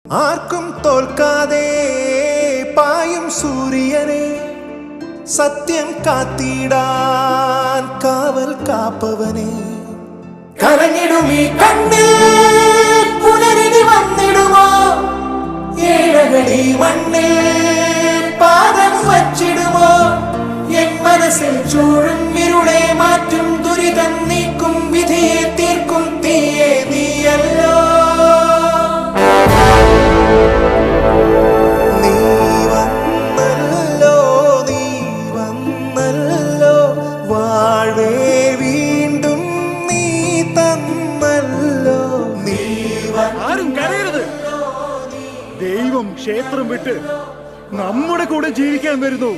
ആർക്കും തോൽക്കാതെ പായും സൂര്യനെ സത്യം കാത്തിടാൻ കാവൽ കാപ്പവനെ കരഞ്ഞിടുമീ കണ്ണിൽ പുനരിനി വന്നിടുമോ ഏഴകളി മണ്ണിൽ പാദം വച്ചിടുമോ എൻ മനസ്സിൽ ചൂഴും ഇരുളെ മാറ്റും ദുരിതം നീക്കും വിധിയെ തീർക്കും തീയെ നീയല്ലോ നീ വന്നല്ലോ വാഴേ വീണ്ടും നീ തന്നല്ലോ ആരും കരയരുത്. ദൈവം ക്ഷേത്രം വിട്ട് നമ്മുടെ കൂടെ ജീവിക്കാൻ വരുന്നു.